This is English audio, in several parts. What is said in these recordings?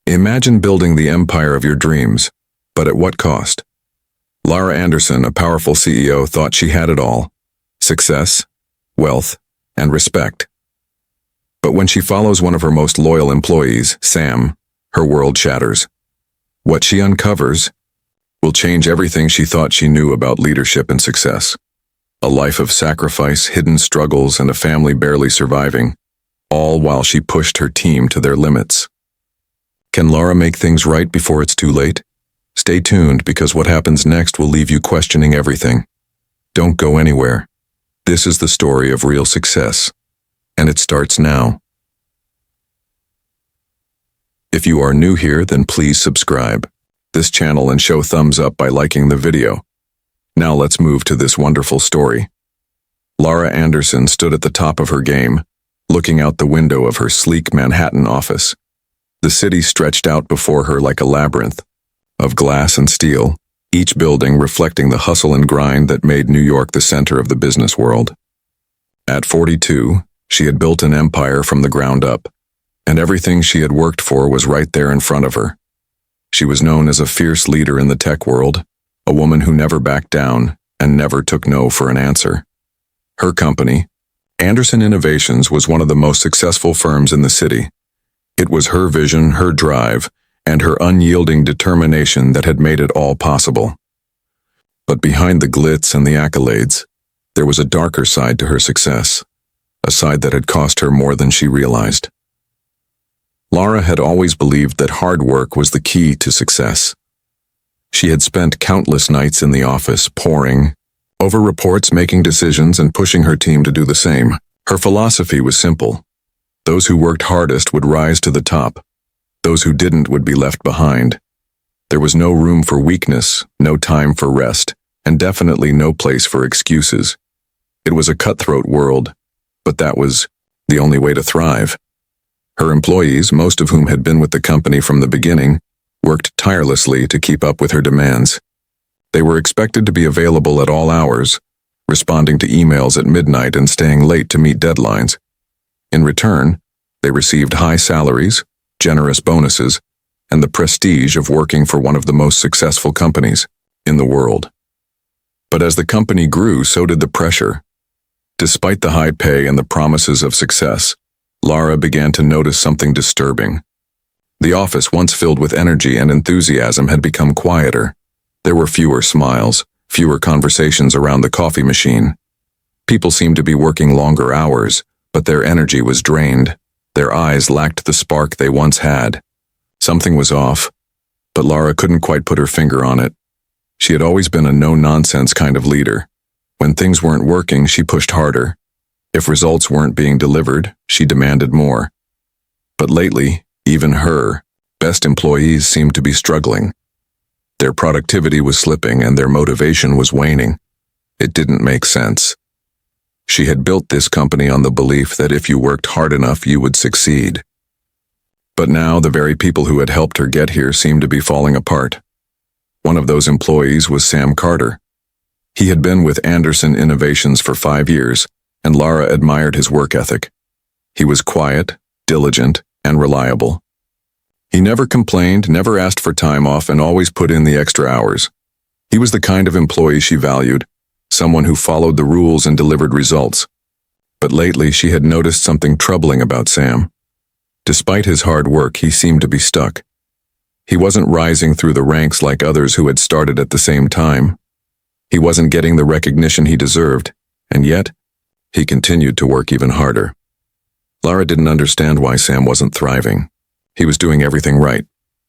Imagine building the empire of your dreams, but at what cost? Laura Anderson, a powerful CEO, thought she had it all: success, wealth, and respect. But when she follows one of her most loyal employees, Sam, her world shatters. What she uncovers will change everything she thought she knew about leadership and success. A life of sacrifice, hidden struggles, and a family barely surviving, all while she pushed her team to their limits. Can Laura make things right before it's too late? Stay tuned, because what happens next will leave you questioning everything. Don't go anywhere. This is the story of real success, and it starts now. If you are new here, then please subscribe this channel and show thumbs up by liking the video. Now let's move to this wonderful story. Laura Anderson stood at the top of her game, looking out the window of her sleek Manhattan office. The city stretched out before her like a labyrinth of glass and steel, each building reflecting the hustle and grind that made New York the center of the business world. At 42, she had built an empire from the ground up, and everything she had worked for was right there in front of her. She was known as a fierce leader in the tech world, a woman who never backed down and never took no for an answer. Her company, Anderson Innovations, was one of the most successful firms in the city. It was her vision, her drive, and her unyielding determination that had made it all possible. But behind the glitz and the accolades, there was a darker side to her success, a side that had cost her more than she realized. Laura had always believed that hard work was the key to success. She had spent countless nights in the office, poring over reports, making decisions, and pushing her team to do the same. Her philosophy was simple: those who worked hardest would rise to the top. Those who didn't would be left behind. There was no room for weakness, no time for rest, and definitely no place for excuses. It was a cutthroat world, but that was the only way to thrive. Her employees, most of whom had been with the company from the beginning, worked tirelessly to keep up with her demands. They were expected to be available at all hours, responding to emails at midnight and staying late to meet deadlines. In return, they received high salaries, generous bonuses, and the prestige of working for one of the most successful companies in the world. But as the company grew, so did the pressure. Despite the high pay and the promises of success, Laura began to notice something disturbing. The office, once filled with energy and enthusiasm, had become quieter. There were fewer smiles, fewer conversations around the coffee machine. People seemed to be working longer hours, but their energy was drained. Their eyes lacked the spark they once had. Something was off, but Laura couldn't quite put her finger on it. She had always been a no-nonsense kind of leader. When things weren't working, she pushed harder. If results weren't being delivered, she demanded more. But lately, even her best employees seemed to be struggling. Their productivity was slipping and their motivation was waning. It didn't make sense. She had built this company on the belief that if you worked hard enough, you would succeed. But now the very people who had helped her get here seemed to be falling apart. One of those employees was Sam Carter. He had been with Anderson Innovations for 5 years, and Laura admired his work ethic. He was quiet, diligent, and reliable. He never complained, never asked for time off, and always put in the extra hours. He was the kind of employee she valued, someone who followed the rules and delivered results. But lately she had noticed something troubling about Sam. Despite his hard work, he seemed to be stuck. He wasn't rising through the ranks like others who had started at the same time. He wasn't getting the recognition he deserved, and yet, he continued to work even harder. Laura didn't understand why Sam wasn't thriving. He was doing everything right.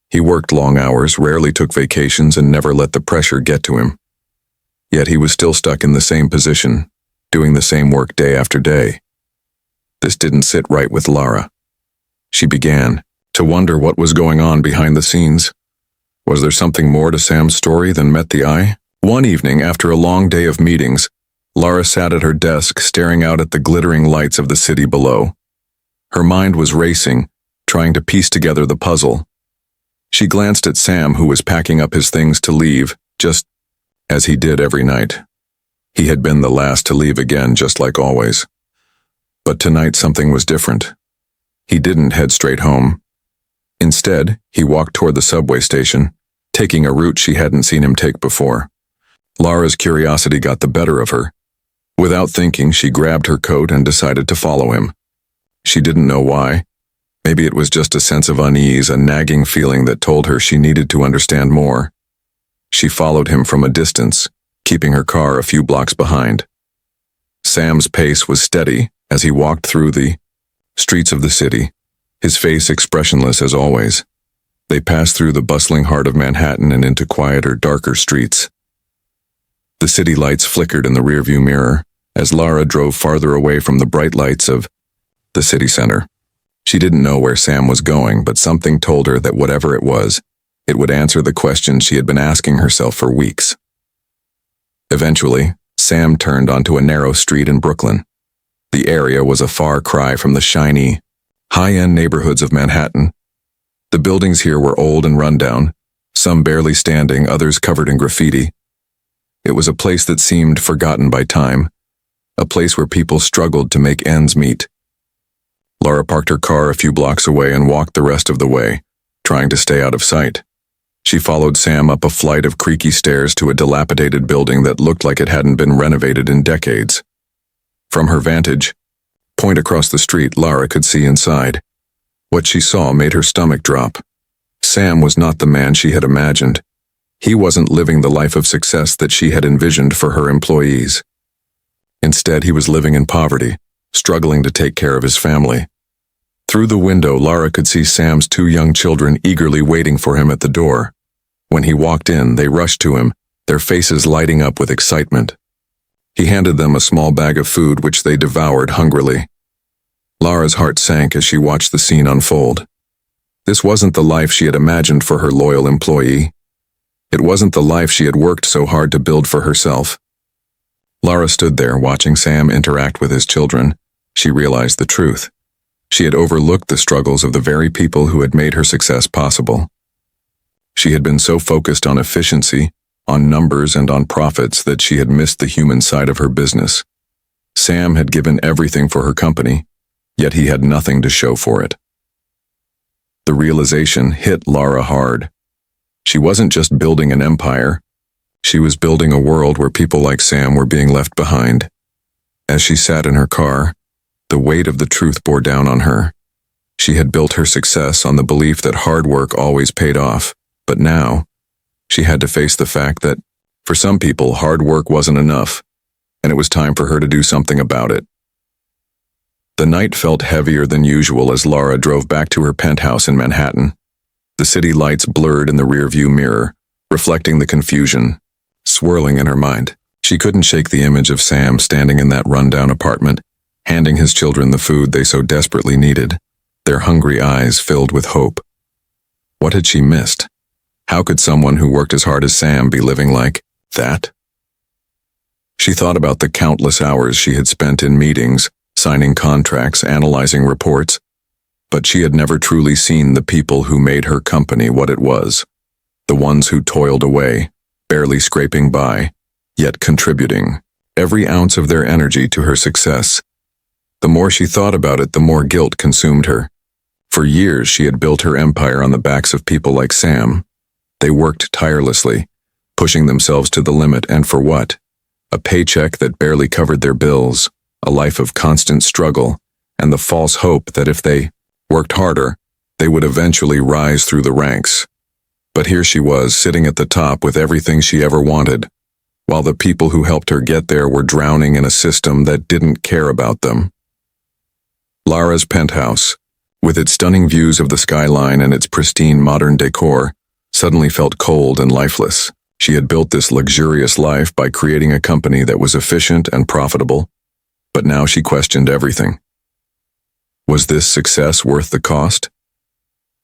He worked long hours, rarely took vacations, and never let the pressure get to him. Yet he was still stuck in the same position, doing the same work day after day. This didn't sit right with Laura. She began to wonder what was going on behind the scenes. Was there something more to Sam's story than met the eye? One evening, after a long day of meetings, Laura sat at her desk staring out at the glittering lights of the city below. Her mind was racing, trying to piece together the puzzle. She glanced at Sam, who was packing up his things to leave, just as he did every night. He had been the last to leave again, just like always. But tonight something was different. He didn't head straight home. Instead, he walked toward the subway station, taking a route she hadn't seen him take before. Lara's curiosity got the better of her. Without thinking, she grabbed her coat and decided to follow him. She didn't know why. Maybe it was just a sense of unease, a nagging feeling that told her she needed to understand more. She followed him from a distance, keeping her car a few blocks behind. Sam's pace was steady as he walked through the streets of the city, his face expressionless as always. They passed through the bustling heart of Manhattan and into quieter, darker streets. The city lights flickered in the rearview mirror as Lara drove farther away from the bright lights of the city center. She didn't know where Sam was going, but something told her that whatever it would answer the questions she had been asking herself for weeks. Eventually, Sam turned onto a narrow street in Brooklyn. The area was a far cry from the shiny, high-end neighborhoods of Manhattan. The buildings here were old and rundown, some barely standing, others covered in graffiti. It was a place that seemed forgotten by time, a place where people struggled to make ends meet. Lara parked her car a few blocks away and walked the rest of the way, trying to stay out of sight. She followed Sam up a flight of creaky stairs to a dilapidated building that looked like it hadn't been renovated in decades. From her vantage point across the street, Lara could see inside. What she saw made her stomach drop. Sam was not the man she had imagined. He wasn't living the life of success that she had envisioned for her employees. Instead, he was living in poverty, struggling to take care of his family. Through the window, Lara could see Sam's 2 young children eagerly waiting for him at the door. When he walked in, they rushed to him, their faces lighting up with excitement. He handed them a small bag of food which they devoured hungrily. Lara's heart sank as she watched the scene unfold. This wasn't the life she had imagined for her loyal employee. It wasn't the life she had worked so hard to build for herself. Lara stood there watching Sam interact with his children. She realized the truth. She had overlooked the struggles of the very people who had made her success possible. She had been so focused on efficiency, on numbers and on profits that she had missed the human side of her business. Sam had given everything for her company, yet he had nothing to show for it. The realization hit Lara hard. She wasn't just building an empire. She was building a world where people like Sam were being left behind. As she sat in her car, the weight of the truth bore down on her. She had built her success on the belief that hard work always paid off, but now, she had to face the fact that, for some people, hard work wasn't enough, and it was time for her to do something about it. The night felt heavier than usual as Lara drove back to her penthouse in Manhattan. The city lights blurred in the rearview mirror, reflecting the confusion swirling in her mind. She couldn't shake the image of Sam standing in that rundown apartment, handing his children the food they so desperately needed, their hungry eyes filled with hope. What had she missed? How could someone who worked as hard as Sam be living like that? She thought about the countless hours she had spent in meetings, signing contracts, analyzing reports, but she had never truly seen the people who made her company what it was, the ones who toiled away, barely scraping by, yet contributing every ounce of their energy to her success. The more she thought about it, the more guilt consumed her. For years, she had built her empire on the backs of people like Sam. They worked tirelessly, pushing themselves to the limit, and for what? A paycheck that barely covered their bills, a life of constant struggle, and the false hope that if they worked harder, they would eventually rise through the ranks. But here she was, sitting at the top with everything she ever wanted, while the people who helped her get there were drowning in a system that didn't care about them. Lara's penthouse, with its stunning views of the skyline and its pristine modern decor, suddenly felt cold and lifeless. She had built this luxurious life by creating a company that was efficient and profitable, but now she questioned everything. Was this success worth the cost?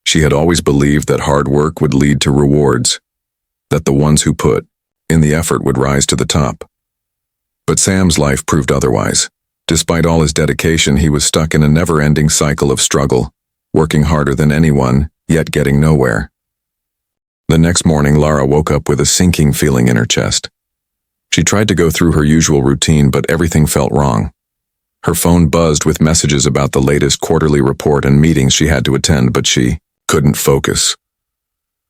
She had always believed that hard work would lead to rewards, that the ones who put in the effort would rise to the top. But Sam's life proved otherwise. Despite all his dedication, he was stuck in a never-ending cycle of struggle, working harder than anyone, yet getting nowhere. The next morning, Lara woke up with a sinking feeling in her chest. She tried to go through her usual routine, but everything felt wrong. Her phone buzzed with messages about the latest quarterly report and meetings she had to attend, but she couldn't focus.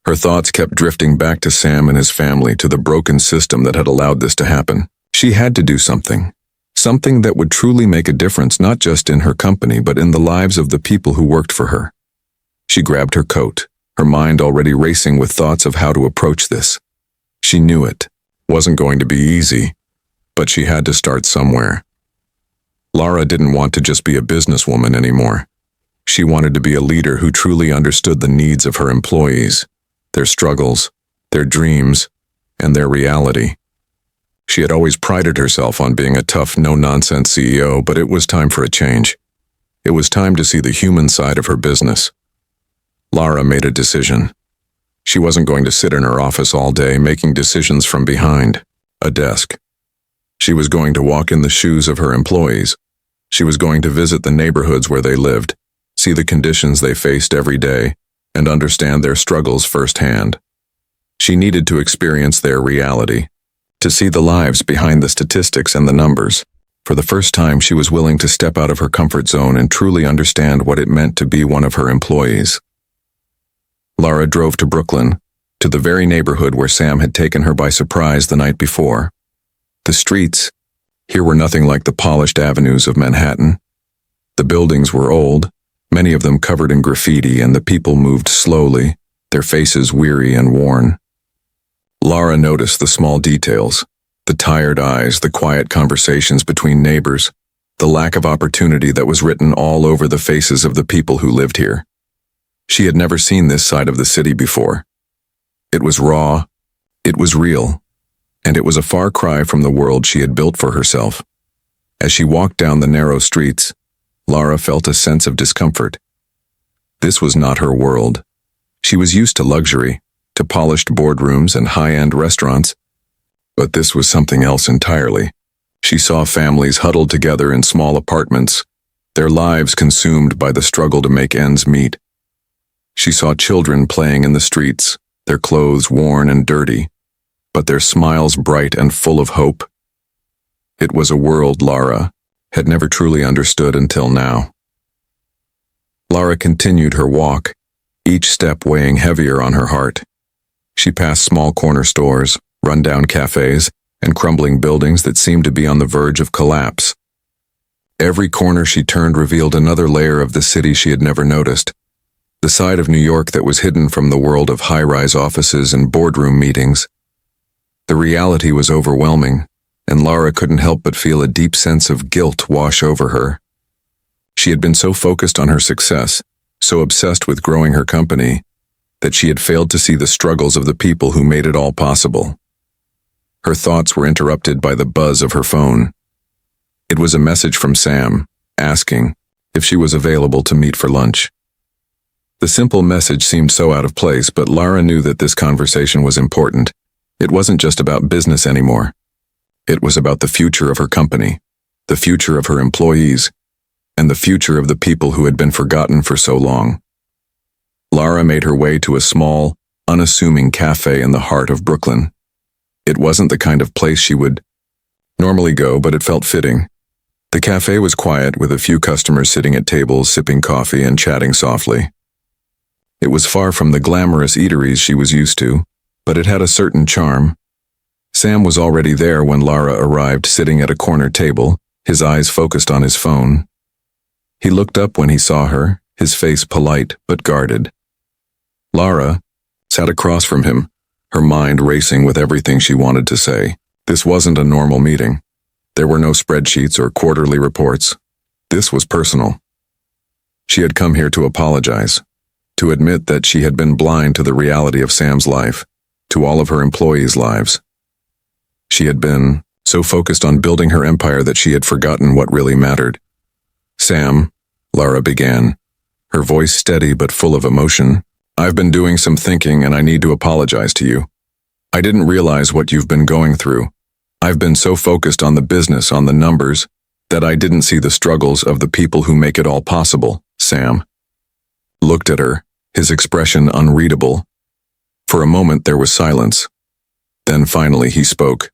Her thoughts kept drifting back to Sam and his family, to the broken system that had allowed this to happen. She had to do something. Something that would truly make a difference, not just in her company, but in the lives of the people who worked for her. She grabbed her coat, her mind already racing with thoughts of how to approach this. She knew it wasn't going to be easy, but she had to start somewhere. Lara didn't want to just be a businesswoman anymore. She wanted to be a leader who truly understood the needs of her employees, their struggles, their dreams, and their reality. She had always prided herself on being a tough, no-nonsense CEO, but it was time for a change. It was time to see the human side of her business. Lara made a decision. She wasn't going to sit in her office all day making decisions from behind a desk. She was going to walk in the shoes of her employees. She was going to visit the neighborhoods where they lived, see the conditions they faced every day, and understand their struggles firsthand. She needed to experience their reality, to see the lives behind the statistics and the numbers. For the first time, she was willing to step out of her comfort zone and truly understand what it meant to be one of her employees. Lara drove to Brooklyn, to the very neighborhood where Sam had taken her by surprise the night before. The streets here were nothing like the polished avenues of Manhattan. The buildings were old, many of them covered in graffiti, and the people moved slowly, their faces weary and worn. Lara noticed the small details, the tired eyes, the quiet conversations between neighbors, the lack of opportunity that was written all over the faces of the people who lived here. She had never seen this side of the city before. It was raw, it was real, and it was a far cry from the world she had built for herself. As she walked down the narrow streets, Lara felt a sense of discomfort. This was not her world. She was used to luxury, to polished boardrooms and high-end restaurants, but this was something else entirely. She saw families huddled together in small apartments, their lives consumed by the struggle to make ends meet. She saw children playing in the streets, their clothes worn and dirty, but their smiles bright and full of hope. It was a world Lara had never truly understood until now. Lara continued her walk, each step weighing heavier on her heart. She passed small corner stores, rundown cafes, and crumbling buildings that seemed to be on the verge of collapse. Every corner she turned revealed another layer of the city she had never noticed, the side of New York that was hidden from the world of high-rise offices and boardroom meetings. The reality was overwhelming, and Lara couldn't help but feel a deep sense of guilt wash over her. She had been so focused on her success, so obsessed with growing her company, that she had failed to see the struggles of the people who made it all possible. Her thoughts were interrupted by the buzz of her phone. It was a message from Sam, asking if she was available to meet for lunch. The simple message seemed so out of place, but Lara knew that this conversation was important. It wasn't just about business anymore. It was about the future of her company, the future of her employees, and the future of the people who had been forgotten for so long. Lara made her way to a small, unassuming cafe in the heart of Brooklyn. It wasn't the kind of place she would normally go, but it felt fitting. The cafe was quiet, with a few customers sitting at tables, sipping coffee and chatting softly. It was far from the glamorous eateries she was used to, but it had a certain charm. Sam was already there when Lara arrived, sitting at a corner table, his eyes focused on his phone. He looked up when he saw her, his face polite but guarded. Lara sat across from him, her mind racing with everything she wanted to say. This wasn't a normal meeting. There were no spreadsheets or quarterly reports. This was personal. She had come here to apologize, to admit that she had been blind to the reality of Sam's life, to all of her employees' lives. She had been so focused on building her empire that she had forgotten what really mattered. "Sam," Lara began, her voice steady but full of emotion, "I've been doing some thinking and I need to apologize to you. I didn't realize what you've been going through. I've been so focused on the business, on the numbers, that I didn't see the struggles of the people who make it all possible." Sam looked at her, his expression unreadable. For a moment there was silence. Then finally he spoke.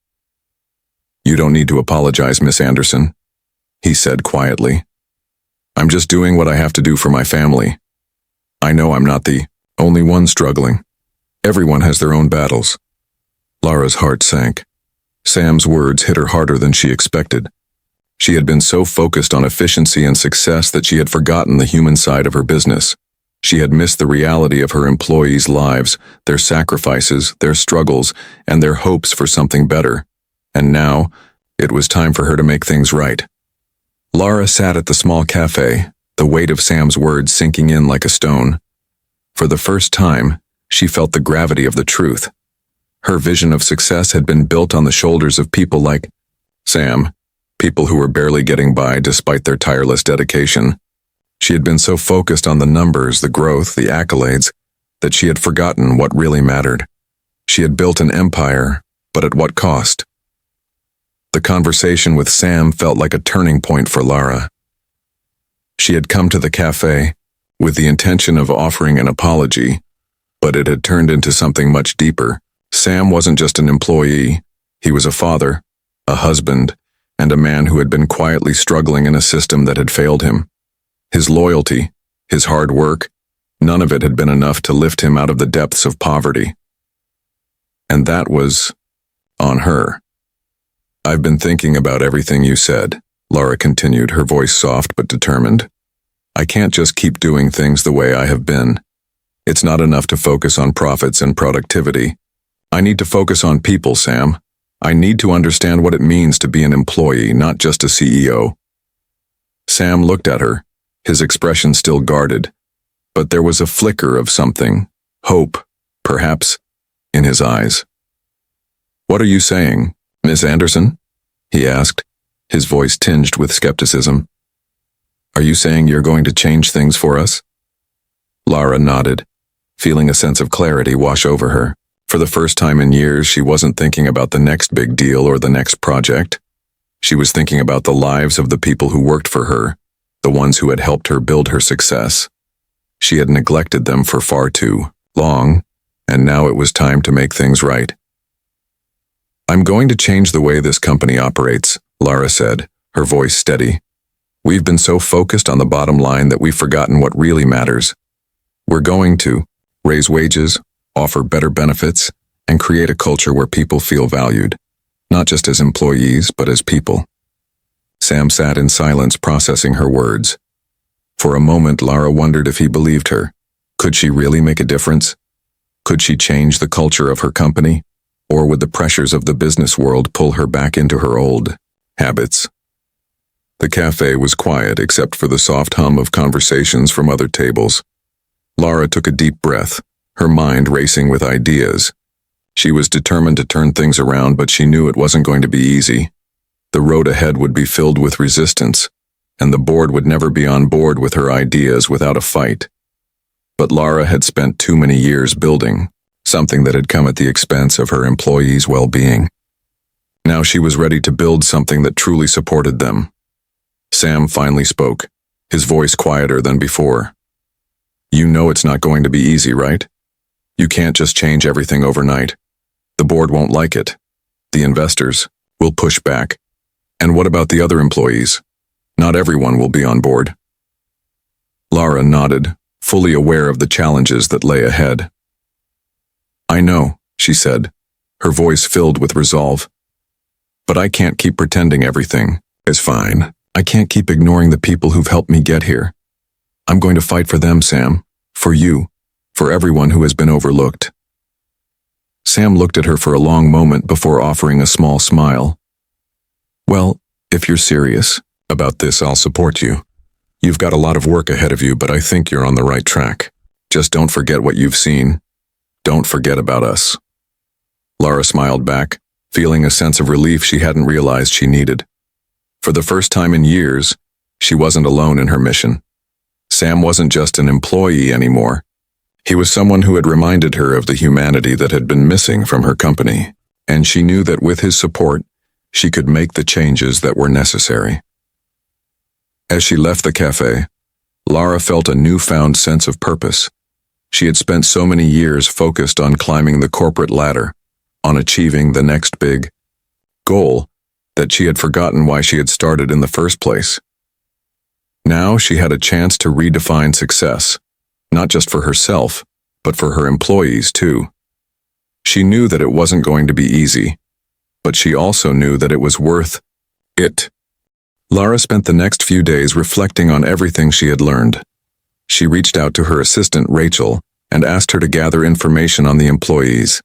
"You don't need to apologize, Miss Anderson," he said quietly. "I'm just doing what I have to do for my family. I know I'm not the only one struggling. Everyone has their own battles. Lara's heart sank. Sam's words hit her harder than she expected. She had been so focused on efficiency and success that she had forgotten the human side of her business. She had missed the reality of her employees' lives, their sacrifices, their struggles, and their hopes for something better. And now, it was time for her to make things right. Lara sat at the small cafe, the weight of Sam's words sinking in like a stone. For the first time, she felt the gravity of the truth. Her vision of success had been built on the shoulders of people like Sam, people who were barely getting by despite their tireless dedication. She had been so focused on the numbers, the growth, the accolades, that she had forgotten what really mattered. She had built an empire, but at what cost? The conversation with Sam felt like a turning point for Lara. She had come to the cafe with the intention of offering an apology, but it had turned into something much deeper. Sam wasn't just an employee. He was a father, a husband, and a man who had been quietly struggling in a system that had failed him. His loyalty, his hard work, none of it had been enough to lift him out of the depths of poverty. And that was on her. "I've been thinking about everything you said," Lara continued, her voice soft but determined. "I can't just keep doing things the way I have been. It's not enough to focus on profits and productivity. I need to focus on people, Sam. I need to understand what it means to be an employee, not just a CEO." Sam looked at her, his expression still guarded, but there was a flicker of something, hope, perhaps, in his eyes. "What are you saying, Miss Anderson?" he asked, his voice tinged with skepticism. "Are you saying you're going to change things for us?" Lara nodded, feeling a sense of clarity wash over her. For the first time in years, she wasn't thinking about the next big deal or the next project. She was thinking about the lives of the people who worked for her, the ones who had helped her build her success. She had neglected them for far too long, and now it was time to make things right. "I'm going to change the way this company operates," Lara said, her voice steady. "We've been so focused on the bottom line that we've forgotten what really matters. We're going to raise wages, offer better benefits, and create a culture where people feel valued, not just as employees, but as people." Sam sat in silence, processing her words. For a moment, Lara wondered if he believed her. Could she really make a difference? Could she change the culture of her company? Or would the pressures of the business world pull her back into her old habits? The cafe was quiet except for the soft hum of conversations from other tables. Lara took a deep breath, her mind racing with ideas. She was determined to turn things around, but she knew it wasn't going to be easy. The road ahead would be filled with resistance, and the board would never be on board with her ideas without a fight. But Lara had spent too many years building something that had come at the expense of her employees' well-being. Now she was ready to build something that truly supported them. Sam finally spoke, his voice quieter than before. "You know it's not going to be easy, right? You can't just change everything overnight. The board won't like it. The investors will push back. And what about the other employees? Not everyone will be on board." Lara nodded, fully aware of the challenges that lay ahead. "I know," she said, her voice filled with resolve. "But I can't keep pretending everything is fine. I can't keep ignoring the people who've helped me get here. I'm going to fight for them, Sam. For you. For everyone who has been overlooked." Sam looked at her for a long moment before offering a small smile. "Well, if you're serious about this, I'll support you. You've got a lot of work ahead of you, but I think you're on the right track. Just don't forget what you've seen. Don't forget about us." Lara smiled back, feeling a sense of relief she hadn't realized she needed. For the first time in years, she wasn't alone in her mission. Sam wasn't just an employee anymore. He was someone who had reminded her of the humanity that had been missing from her company, and she knew that with his support, she could make the changes that were necessary. As she left the cafe, Lara felt a newfound sense of purpose. She had spent so many years focused on climbing the corporate ladder, on achieving the next big goal, that she had forgotten why she had started in the first place. Now she had a chance to redefine success, not just for herself, but for her employees too. She knew that it wasn't going to be easy, but she also knew that it was worth it. Lara spent the next few days reflecting on everything she had learned. She reached out to her assistant, Rachel, and asked her to gather information on the employees.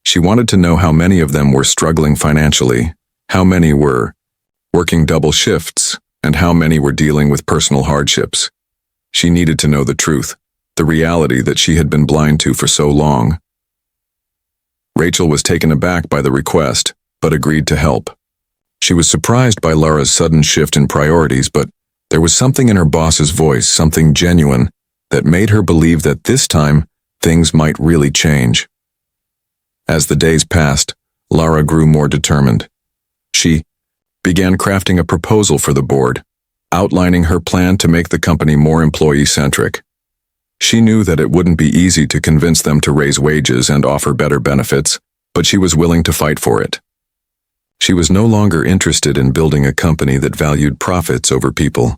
She wanted to know how many of them were struggling financially, how many were working double shifts, and how many were dealing with personal hardships. She needed to know the truth, the reality that she had been blind to for so long. Rachel was taken aback by the request, but agreed to help. She was surprised by Lara's sudden shift in priorities, but there was something in her boss's voice, something genuine, that made her believe that this time things might really change. As the days passed, Lara grew more determined. She began crafting a proposal for the board, outlining her plan to make the company more employee-centric. She knew that it wouldn't be easy to convince them to raise wages and offer better benefits, but she was willing to fight for it. She was no longer interested in building a company that valued profits over people.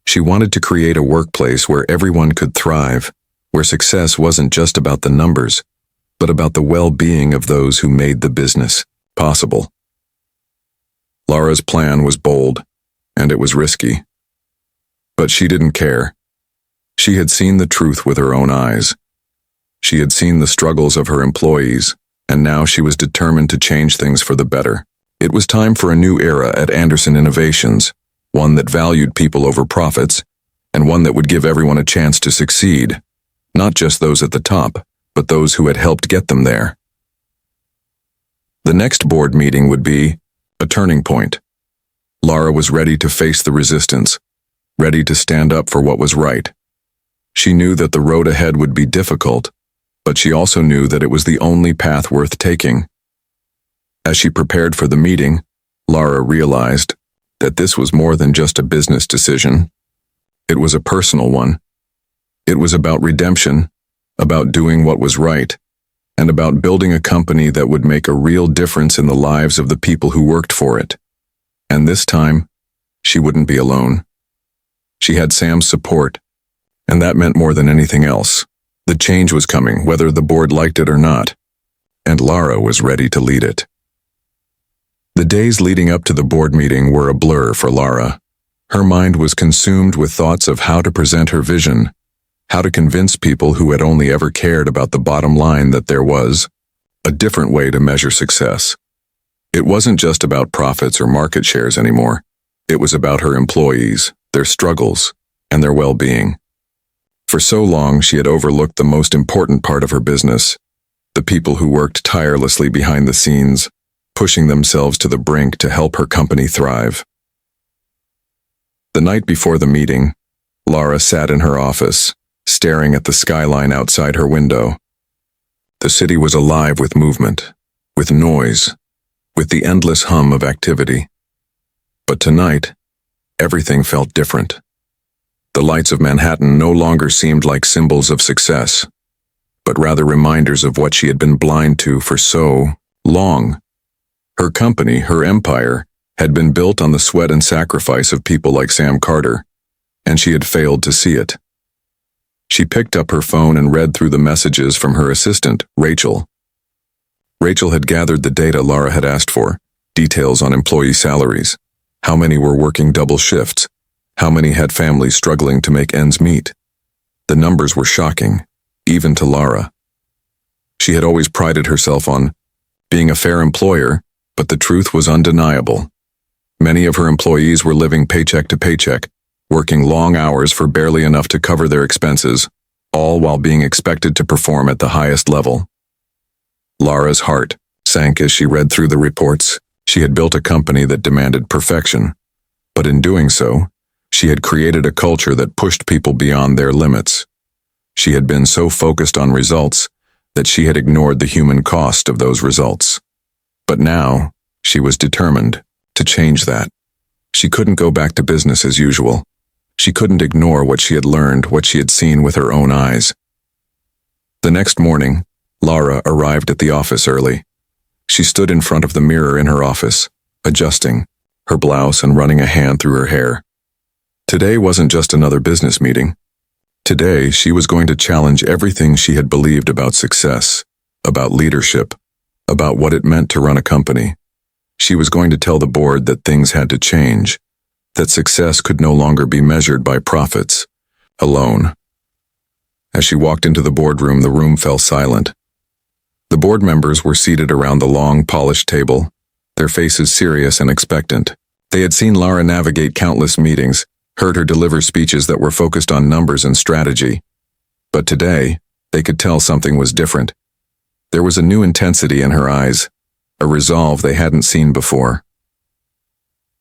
She wanted to create a workplace where everyone could thrive, where success wasn't just about the numbers, but about the well-being of those who made the business possible. Lara's plan was bold, and it was risky. But she didn't care. She had seen the truth with her own eyes. She had seen the struggles of her employees, and now she was determined to change things for the better. It was time for a new era at Anderson Innovations, one that valued people over profits, and one that would give everyone a chance to succeed, not just those at the top, but those who had helped get them there. The next board meeting would be a turning point. Lara was ready to face the resistance, ready to stand up for what was right. She knew that the road ahead would be difficult, but she also knew that it was the only path worth taking. As she prepared for the meeting, Lara realized that this was more than just a business decision. It was a personal one. It was about redemption, about doing what was right, and about building a company that would make a real difference in the lives of the people who worked for it. And this time, she wouldn't be alone. She had Sam's support, and that meant more than anything else. The change was coming, whether the board liked it or not, and Lara was ready to lead it. The days leading up to the board meeting were a blur for Lara. Her mind was consumed with thoughts of how to present her vision, how to convince people who had only ever cared about the bottom line that there was a different way to measure success. It wasn't just about profits or market shares anymore. It was about her employees, their struggles, and their well-being. For so long, she had overlooked the most important part of her business, the people who worked tirelessly behind the scenes, pushing themselves to the brink to help her company thrive. The night before the meeting, Lara sat in her office, staring at the skyline outside her window. The city was alive with movement, with noise, with the endless hum of activity. But tonight, everything felt different. The lights of Manhattan no longer seemed like symbols of success, but rather reminders of what she had been blind to for so long. Her company, her empire, had been built on the sweat and sacrifice of people like Sam Carter, and she had failed to see it. She picked up her phone and read through the messages from her assistant, Rachel. Rachel had gathered the data Lara had asked for, details on employee salaries, how many were working double shifts, how many had families struggling to make ends meet. The numbers were shocking, even to Lara. She had always prided herself on being a fair employer, but the truth was undeniable. Many of her employees were living paycheck to paycheck, working long hours for barely enough to cover their expenses, all while being expected to perform at the highest level. Lara's heart sank as she read through the reports. She had built a company that demanded perfection, but in doing so, she had created a culture that pushed people beyond their limits. She had been so focused on results that she had ignored the human cost of those results. But now, she was determined to change that. She couldn't go back to business as usual. She couldn't ignore what she had learned, what she had seen with her own eyes. The next morning, Lara arrived at the office early. She stood in front of the mirror in her office, adjusting her blouse and running a hand through her hair. Today wasn't just another business meeting. Today, she was going to challenge everything she had believed about success, about leadership, about what it meant to run a company. She was going to tell the board that things had to change, that success could no longer be measured by profits alone. As she walked into the boardroom, the room fell silent. The board members were seated around the long, polished table, their faces serious and expectant. They had seen Lara navigate countless meetings, heard her deliver speeches that were focused on numbers and strategy. But today, they could tell something was different. There was a new intensity in her eyes, a resolve they hadn't seen before.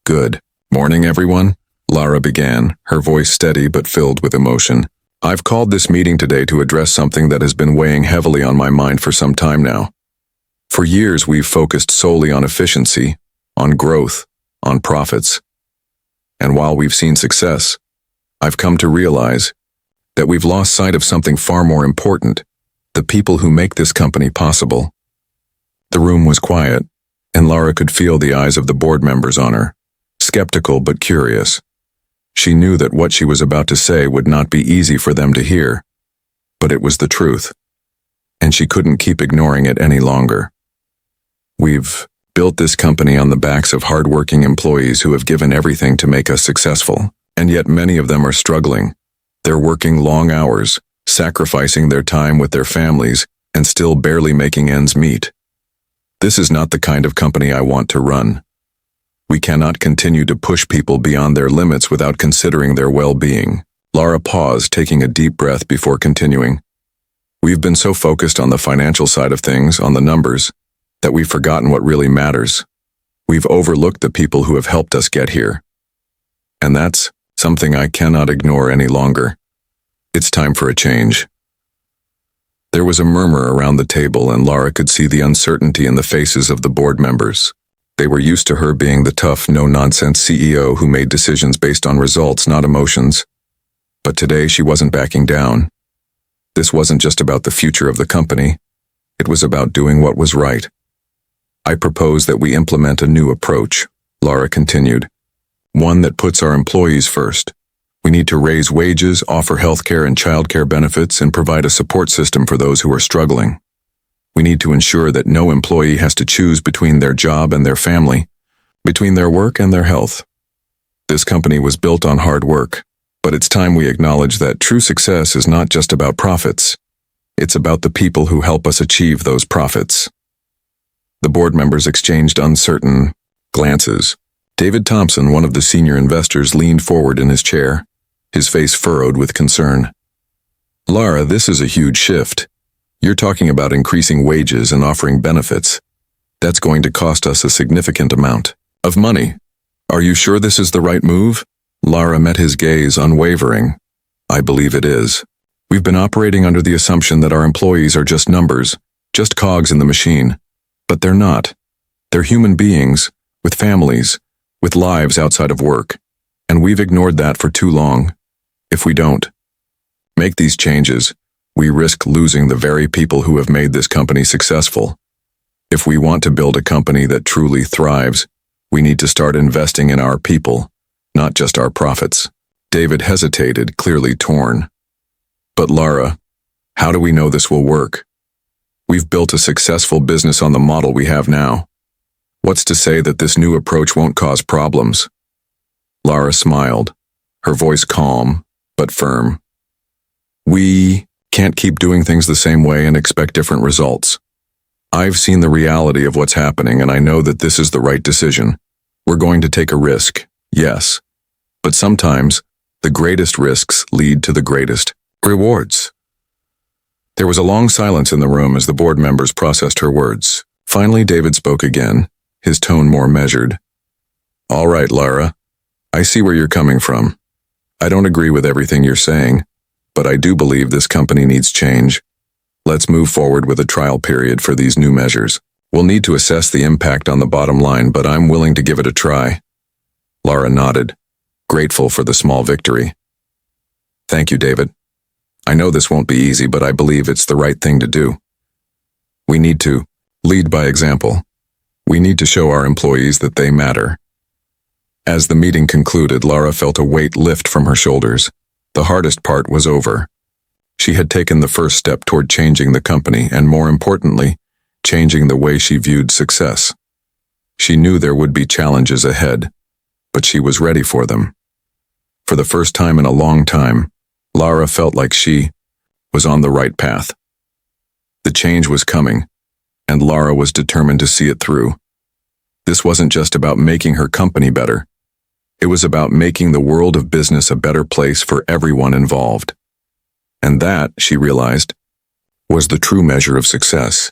"Good morning, everyone," Lara began, her voice steady but filled with emotion. "I've called this meeting today to address something that has been weighing heavily on my mind for some time now. For years, we've focused solely on efficiency, on growth, on profits. And while we've seen success, I've come to realize that we've lost sight of something far more important, the people who make this company possible." The room was quiet, and Lara could feel the eyes of the board members on her, skeptical but curious. She knew that what she was about to say would not be easy for them to hear, but it was the truth, and she couldn't keep ignoring it any longer. "We've built this company on the backs of hardworking employees who have given everything to make us successful, and yet many of them are struggling. They're working long hours, sacrificing their time with their families, and still barely making ends meet. This is not the kind of company I want to run. We cannot continue to push people beyond their limits without considering their well-being." Lara paused, taking a deep breath before continuing. "We've been so focused on the financial side of things, on the numbers, that we've forgotten what really matters. We've overlooked the people who have helped us get here. And that's something I cannot ignore any longer. It's time for a change." There was a murmur around the table, and Lara could see the uncertainty in the faces of the board members. They were used to her being the tough, no-nonsense CEO who made decisions based on results, not emotions. But today she wasn't backing down. This wasn't just about the future of the company. It was about doing what was right. "I propose that we implement a new approach," Lara continued. "One that puts our employees first. We need to raise wages, offer healthcare and childcare benefits, and provide a support system for those who are struggling. We need to ensure that no employee has to choose between their job and their family, between their work and their health. This company was built on hard work, but it's time we acknowledge that true success is not just about profits. It's about the people who help us achieve those profits." The board members exchanged uncertain glances. David Thompson, one of the senior investors, leaned forward in his chair, his face furrowed with concern. "Lara, this is a huge shift. You're talking about increasing wages and offering benefits. That's going to cost us a significant amount of money. Are you sure this is the right move?" Lara met his gaze, unwavering. "I believe it is. We've been operating under the assumption that our employees are just numbers, just cogs in the machine. But they're not. They're human beings, with families, with lives outside of work. And we've ignored that for too long. If we don't make these changes, we risk losing the very people who have made this company successful. If we want to build a company that truly thrives, we need to start investing in our people, not just our profits." David hesitated, clearly torn. "But Lara, how do we know this will work? We've built a successful business on the model we have now. What's to say that this new approach won't cause problems?" Lara smiled, her voice calm but firm. "We can't keep doing things the same way and expect different results. I've seen the reality of what's happening, and I know that this is the right decision. We're going to take a risk, yes, but sometimes the greatest risks lead to the greatest rewards." There was a long silence in the room as the board members processed her words. Finally, David spoke again, his tone more measured. "All right, Lara, I see where you're coming from. I don't agree with everything you're saying, but I do believe this company needs change. Let's move forward with a trial period for these new measures. We'll need to assess the impact on the bottom line, but I'm willing to give it a try." Lara nodded, grateful for the small victory. "Thank you, David. I know this won't be easy, but I believe it's the right thing to do. We need to lead by example. We need to show our employees that they matter." As the meeting concluded, Lara felt a weight lift from her shoulders. The hardest part was over. She had taken the first step toward changing the company and, more importantly, changing the way she viewed success. She knew there would be challenges ahead, but she was ready for them. For the first time in a long time, Lara felt like she was on the right path. The change was coming, and Lara was determined to see it through. This wasn't just about making her company better. It was about making the world of business a better place for everyone involved. And that, she realized, was the true measure of success.